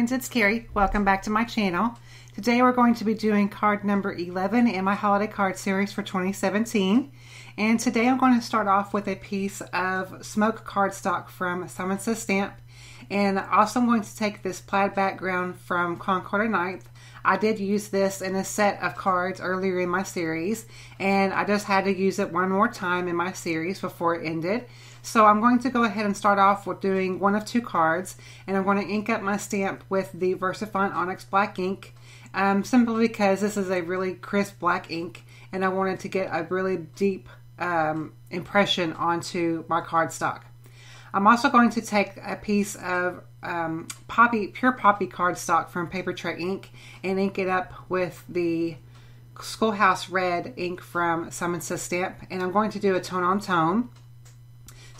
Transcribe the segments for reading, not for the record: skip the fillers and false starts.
friends, it's Carrie. Welcome back to my channel. Today we're going to be doing card number 11 in my holiday card series for 2017. And today I'm going to start off with a piece of smoke cardstock from Simon Says Stamp. And also I'm going to take this plaid background from Concord ONYX. I did use this in a set of cards earlier in my series, and I just had to use it one more time in my series before it ended. So I'm going to go ahead and start off with doing one of two cards, and I'm going to ink up my stamp with the VersaFine ONYX black ink, simply because this is a really crisp black ink, and I wanted to get a really deep impression onto my cardstock. I'm also going to take a piece of pure poppy cardstock from Papertrey ink and ink it up with the Schoolhouse Red ink from Simon Says Stamp, and I'm going to do a tone on tone.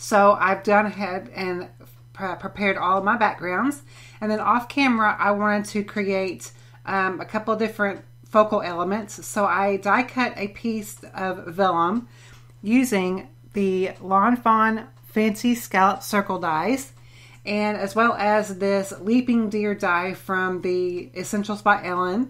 So I've gone ahead and prepared all of my backgrounds, and then off camera I wanted to create a couple of different focal elements. So I die cut a piece of vellum using the Fawn fancy scallop circle dies, and as well as this leaping deer die from the Essentials by Elle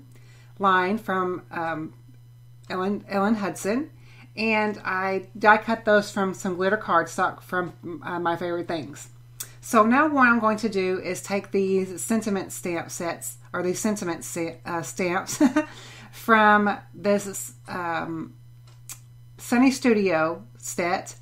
line from Elle Hudson. And I die cut those from some glitter cardstock from My Favorite Things. So now what I'm going to do is take these sentiment stamp sets, or these sentiment stamps from this Sunny Studio set,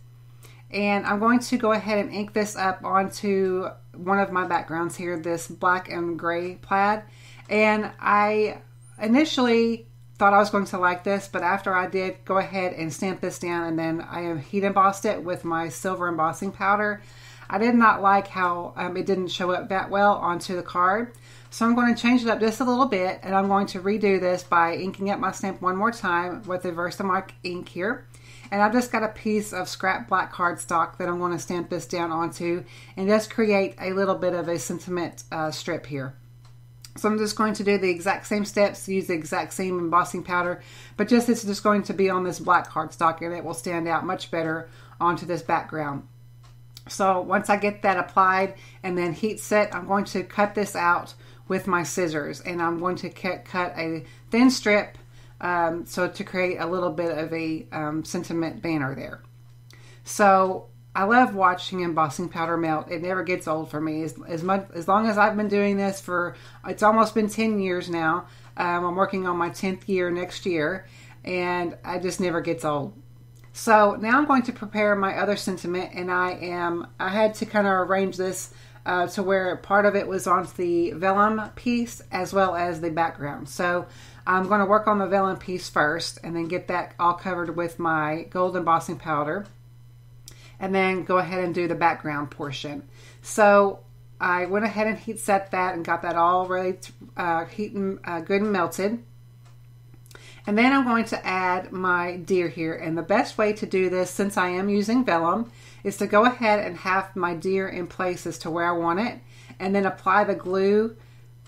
and I'm going to go ahead and ink this up onto one of my backgrounds here, this black and gray plaid. And I initially thought I was going to like this, but after I did go ahead and stamp this down, and then I heat embossed it with my silver embossing powder, I did not like how it didn't show up that well onto the card. So I'm going to change it up just a little bit, and I'm going to redo this by inking up my stamp one more time with the VersaFine ink here. And I've just got a piece of scrap black cardstock that I'm going to stamp this down onto and just create a little bit of a sentiment strip here. So I'm just going to do the exact same steps, use the exact same embossing powder, but it's just going to be on this black cardstock, and it will stand out much better onto this background. So once I get that applied and then heat set, I'm going to cut this out with my scissors, and I'm going to cut a thin strip so to create a little bit of a sentiment banner there. So I love watching embossing powder melt. It never gets old for me. As long as I've been doing this for, it's almost been 10 years now. I'm working on my 10th year next year, and it just never gets old. So now I'm going to prepare my other sentiment, and I had to kind of arrange this to where part of it was on the vellum piece as well as the background. So I'm going to work on the vellum piece first, and then get that all covered with my gold embossing powder, and then go ahead and do the background portion. So I went ahead and heat set that and got that all ready to good and melted. And then I'm going to add my deer here, and the best way to do this, since I am using vellum, is to go ahead and have my deer in places to where I want it, and then apply the glue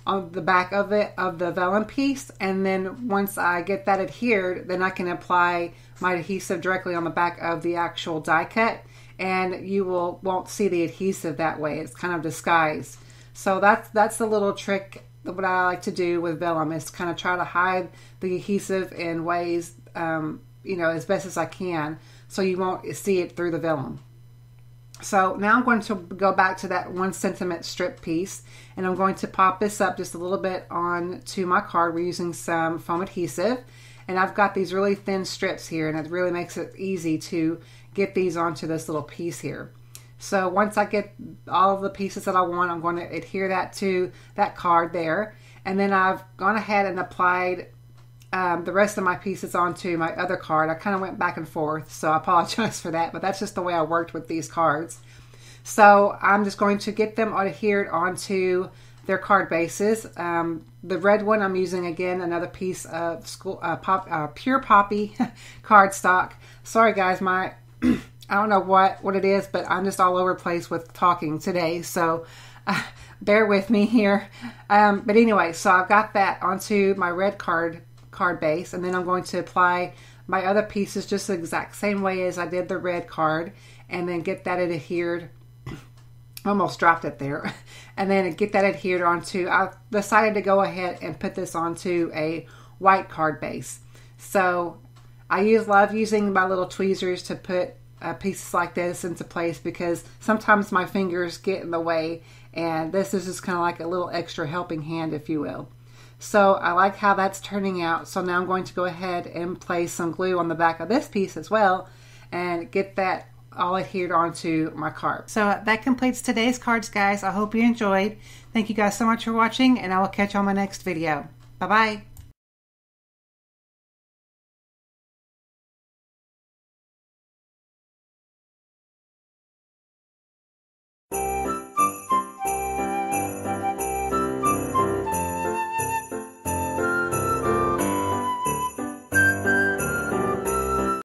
on the back of it, of the vellum piece, and then once I get that adhered, then I can apply my adhesive directly on the back of the actual die cut, and you won't see the adhesive that way. It's kind of disguised. So that's the little trick. What I like to do with vellum is kind of try to hide the adhesive in ways, as best as I can, so you won't see it through the vellum. So now I'm going to go back to that 1 centimeter strip piece, and I'm going to pop this up just a little bit onto my card. We're using some foam adhesive, and I've got these really thin strips here, and it really makes it easy to get these onto this little piece here. So once I get all of the pieces that I want, I'm going to adhere that to that card there, and then I've gone ahead and applied the rest of my pieces onto my other card. I kind of went back and forth, so I apologize for that, but that's just the way I worked with these cards. So I'm just going to get them adhered onto their card bases. The red one, I'm using again another piece of pure poppy cardstock. Sorry guys, I don't know what it is, but I'm just all over the place with talking today, so bear with me here. But anyway, so I've got that onto my red card base, and then I'm going to apply my other pieces just the exact same way as I did the red card, and then get that adhered Almost dropped it there. And then get that adhered onto, I decided to go ahead and put this onto a white card base. So I love using my little tweezers to put pieces like this into place, because sometimes my fingers get in the way, and this is just kind of like a little extra helping hand, if you will. So I like how that's turning out. So now I'm going to go ahead and place some glue on the back of this piece as well and get that all adhered onto my card. So that completes today's cards, guys. I hope you enjoyed. Thank you guys so much for watching, and I will catch you on my next video. Bye-bye.